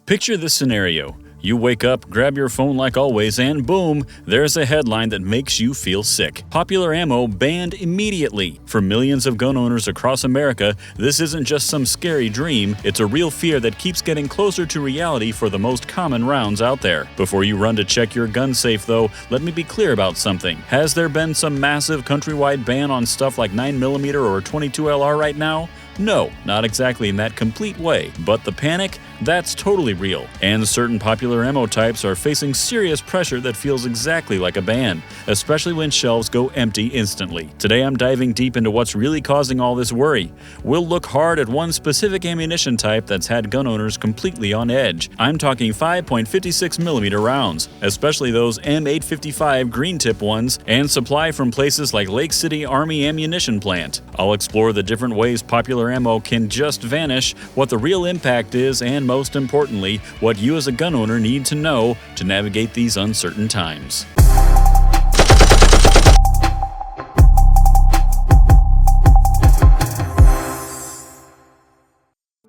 Picture this scenario. You wake up, grab your phone like always, and boom, there's a headline that makes you feel sick. Popular ammo banned immediately. For millions of gun owners across America, this isn't just some scary dream, it's a real fear that keeps getting closer to reality for the most common rounds out there. Before you run to check your gun safe though, let me be clear about something. Has there been some massive countrywide ban on stuff like 9mm or 22LR right now? No, not exactly in that complete way, but the panic? That's totally real. And certain popular ammo types are facing serious pressure that feels exactly like a ban, especially when shelves go empty instantly. Today I'm diving deep into what's really causing all this worry. We'll look hard at one specific ammunition type that's had gun owners completely on edge. I'm talking 5.56mm rounds, especially those M855 green tip ones, and supply from places like Lake City Army Ammunition Plant. I'll explore the different ways popular ammo can just vanish, what the real impact is, and most importantly, what you as a gun owner need to know to navigate these uncertain times.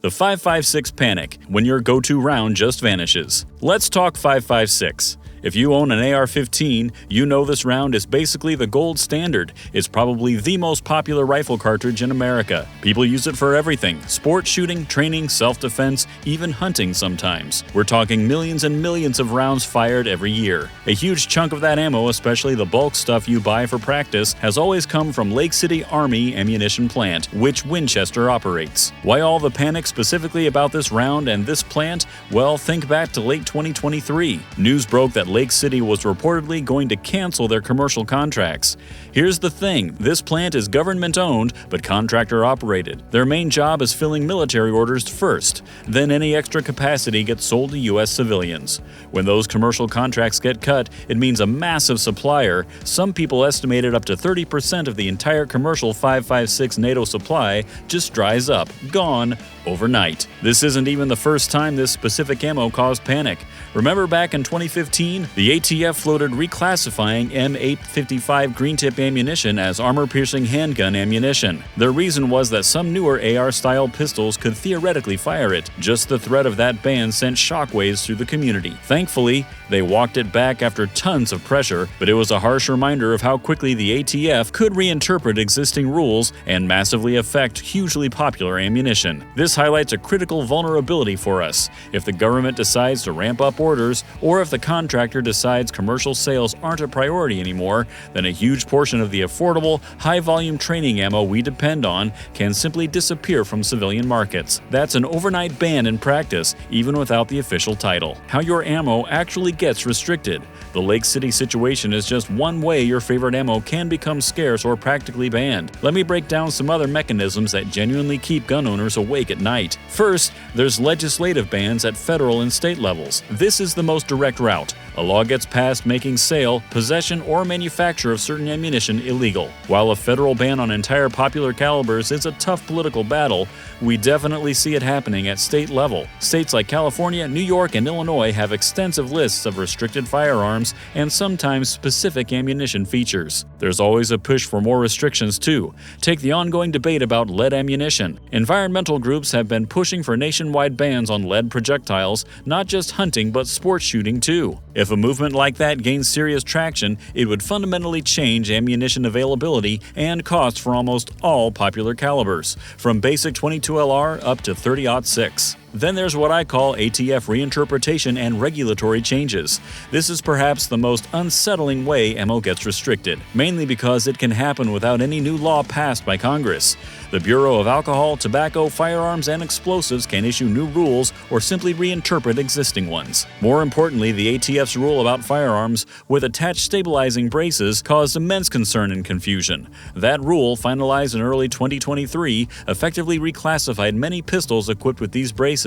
The 5.56 panic, when your go-to round just vanishes. Let's talk 5.56. If you own an AR-15, you know this round is basically the gold standard. It's probably the most popular rifle cartridge in America. People use it for everything: sport shooting, training, self-defense, even hunting sometimes. We're talking millions and millions of rounds fired every year. A huge chunk of that ammo, especially the bulk stuff you buy for practice, has always come from Lake City Army Ammunition Plant, which Winchester operates. Why all the panic specifically about this round and this plant? Well, think back to late 2023. News broke that Lake City was reportedly going to cancel their commercial contracts. Here's the thing, this plant is government-owned but contractor-operated. Their main job is filling military orders first, then any extra capacity gets sold to U.S. civilians. When those commercial contracts get cut, it means a massive supplier, some people estimated up to 30% of the entire commercial 5.56 NATO supply, just dries up, gone, overnight. This isn't even the first time this specific ammo caused panic. Remember back in 2015, the ATF floated reclassifying M855 green tip ammunition as armor-piercing handgun ammunition. Their reason was that some newer AR-style pistols could theoretically fire it. Just the threat of that ban sent shockwaves through the community. Thankfully, they walked it back after tons of pressure, but it was a harsh reminder of how quickly the ATF could reinterpret existing rules and massively affect hugely popular ammunition. This highlights a critical vulnerability for us. If the government decides to ramp up orders, or if the contractor decides commercial sales aren't a priority anymore, then a huge portion of the affordable, high-volume training ammo we depend on can simply disappear from civilian markets. That's an overnight ban in practice, even without the official title. How your ammo actually gets restricted. The Lake City situation is just one way your favorite ammo can become scarce or practically banned. Let me break down some other mechanisms that genuinely keep gun owners awake at night. First, there's legislative bans at federal and state levels. This is the most direct route. A law gets passed making sale, possession, or manufacture of certain ammunition illegal. While a federal ban on entire popular calibers is a tough political battle, we definitely see it happening at state level. States like California, New York, and Illinois have extensive lists of restricted firearms and sometimes specific ammunition features. There's always a push for more restrictions too. Take the ongoing debate about lead ammunition. Environmental groups have been pushing for nationwide bans on lead projectiles, not just hunting but sports shooting too. If a movement like that gains serious traction, it would fundamentally change ammunition availability and cost for almost all popular calibers, from basic 22LR up to 30-06. Then there's what I call ATF reinterpretation and regulatory changes. This is perhaps the most unsettling way ammo gets restricted, mainly because it can happen without any new law passed by Congress. The Bureau of Alcohol, Tobacco, Firearms, and Explosives can issue new rules or simply reinterpret existing ones. More importantly, the ATF's rule about firearms with attached stabilizing braces caused immense concern and confusion. That rule, finalized in early 2023, effectively reclassified many pistols equipped with these braces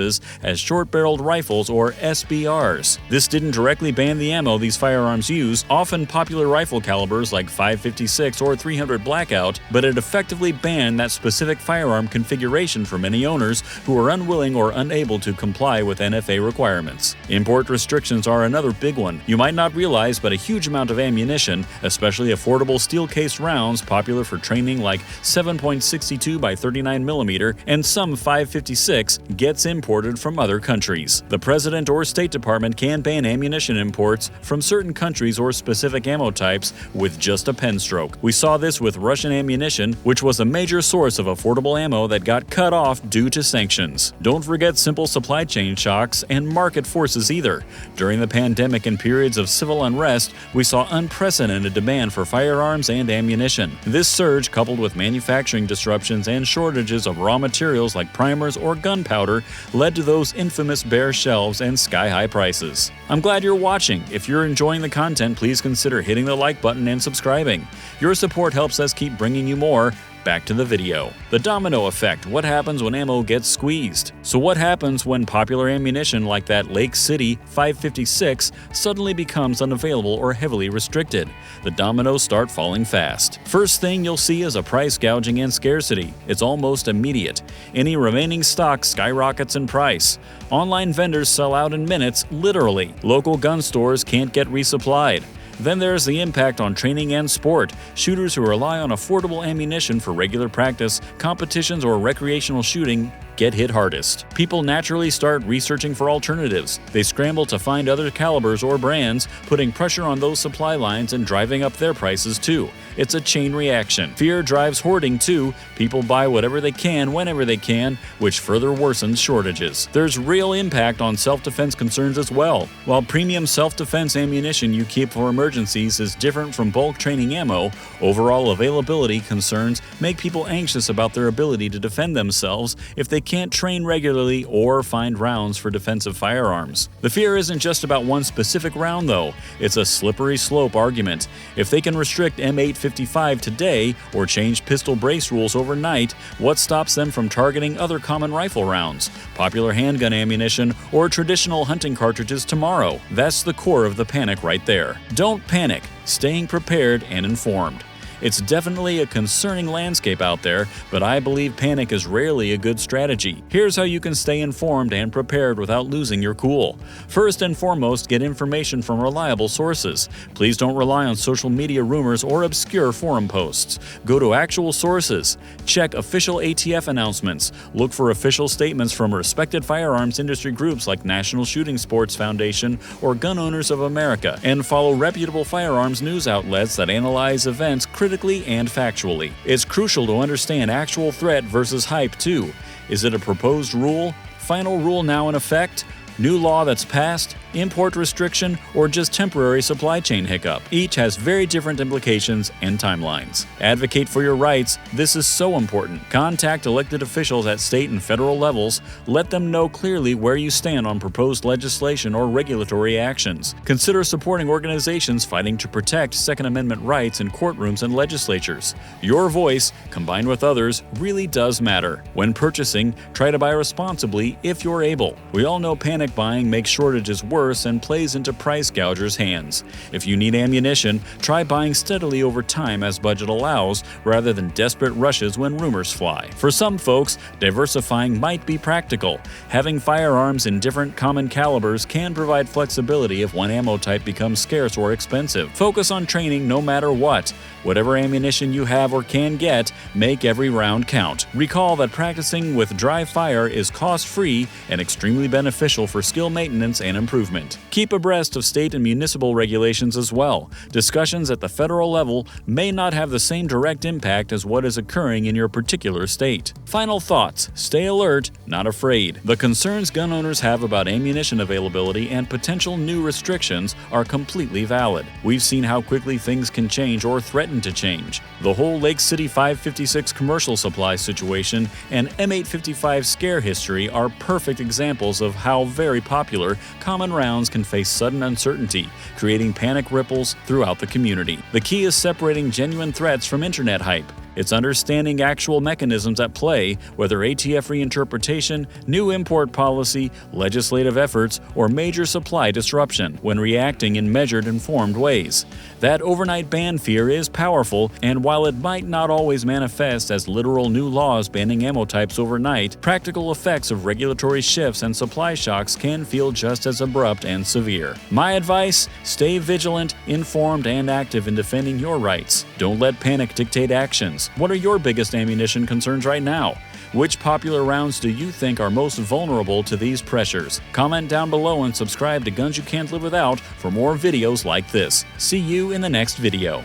as short-barreled rifles, or SBRs. This didn't directly ban the ammo these firearms use, often popular rifle calibers like 5.56 or 300 Blackout, but it effectively banned that specific firearm configuration for many owners who are unwilling or unable to comply with NFA requirements. Import restrictions are another big one. You might not realize, but a huge amount of ammunition, especially affordable steel-cased rounds popular for training like 7.62 by 39mm and some 5.56, gets imported imported from other countries. The President or State Department can ban ammunition imports from certain countries or specific ammo types with just a pen stroke. We saw this with Russian ammunition, which was a major source of affordable ammo that got cut off due to sanctions. Don't forget simple supply chain shocks and market forces either. During the pandemic and periods of civil unrest, we saw unprecedented demand for firearms and ammunition. This surge, coupled with manufacturing disruptions and shortages of raw materials like primers or gunpowder, led to those infamous bare shelves and sky-high prices. I'm glad you're watching. If you're enjoying the content, please consider hitting the like button and subscribing. Your support helps us keep bringing you more. Back to the video. The domino effect. What happens when ammo gets squeezed? So what happens when popular ammunition like that Lake City 556 suddenly becomes unavailable or heavily restricted? The dominoes start falling fast. First thing you'll see is a price gouging and scarcity. It's almost immediate. Any remaining stock skyrockets in price. Online vendors sell out in minutes, literally. Local gun stores can't get resupplied. Then there's the impact on training and sport. Shooters who rely on affordable ammunition for regular practice, competitions, or recreational shooting get hit hardest. People naturally start researching for alternatives. They scramble to find other calibers or brands, putting pressure on those supply lines and driving up their prices too. It's a chain reaction. Fear drives hoarding too. People buy whatever they can whenever they can, which further worsens shortages. There's real impact on self-defense concerns as well. While premium self-defense ammunition you keep for emergencies is different from bulk training ammo, overall availability concerns make people anxious about their ability to defend themselves if they can't train regularly or find rounds for defensive firearms. The fear isn't just about one specific round though. It's a slippery slope argument. If they can restrict M855 today or change pistol brace rules overnight, what stops them from targeting other common rifle rounds, popular handgun ammunition, or traditional hunting cartridges tomorrow? That's the core of the panic right there. Don't panic, staying prepared and informed. It's definitely a concerning landscape out there, but I believe panic is rarely a good strategy. Here's how you can stay informed and prepared without losing your cool. First and foremost, get information from reliable sources. Please don't rely on social media rumors or obscure forum posts. Go to actual sources. Check official ATF announcements. Look for official statements from respected firearms industry groups like National Shooting Sports Foundation or Gun Owners of America, and follow reputable firearms news outlets that analyze events critically and factually. It's crucial to understand actual threat versus hype too. Is it a proposed rule? Final rule now in effect? New law that's passed? Import restriction, or just temporary supply chain hiccup? Each has very different implications and timelines. Advocate for your rights. This is so important. Contact elected officials at state and federal levels. Let them know clearly where you stand on proposed legislation or regulatory actions. Consider supporting organizations fighting to protect Second Amendment rights in courtrooms and legislatures. Your voice, combined with others, really does matter. When purchasing, try to buy responsibly if you're able. We all know panic buying makes shortages worse and plays into price gougers' hands. If you need ammunition, try buying steadily over time as budget allows, rather than desperate rushes when rumors fly. For some folks, diversifying might be practical. Having firearms in different common calibers can provide flexibility if one ammo type becomes scarce or expensive. Focus on training no matter what. Whatever ammunition you have or can get, make every round count. Recall that practicing with dry fire is cost-free and extremely beneficial for skill maintenance and improvement. Keep abreast of state and municipal regulations as well. Discussions at the federal level may not have the same direct impact as what is occurring in your particular state. Final thoughts: stay alert, not afraid. The concerns gun owners have about ammunition availability and potential new restrictions are completely valid. We've seen how quickly things can change or threaten to change. The whole Lake City 556 commercial supply situation and M855 scare history are perfect examples of how very popular common rounds can face sudden uncertainty, creating panic ripples throughout the community. The key is separating genuine threats from internet hype. It's understanding actual mechanisms at play, whether ATF reinterpretation, new import policy, legislative efforts, or major supply disruption, when reacting in measured, informed ways. That overnight ban fear is powerful, and while it might not always manifest as literal new laws banning ammo types overnight, practical effects of regulatory shifts and supply shocks can feel just as abrupt and severe. My advice: stay vigilant, informed, and active in defending your rights. Don't let panic dictate actions. What are your biggest ammunition concerns right now? Which popular rounds do you think are most vulnerable to these pressures? Comment down below and subscribe to Guns You Can't Live Without for more videos like this. See you in the next video.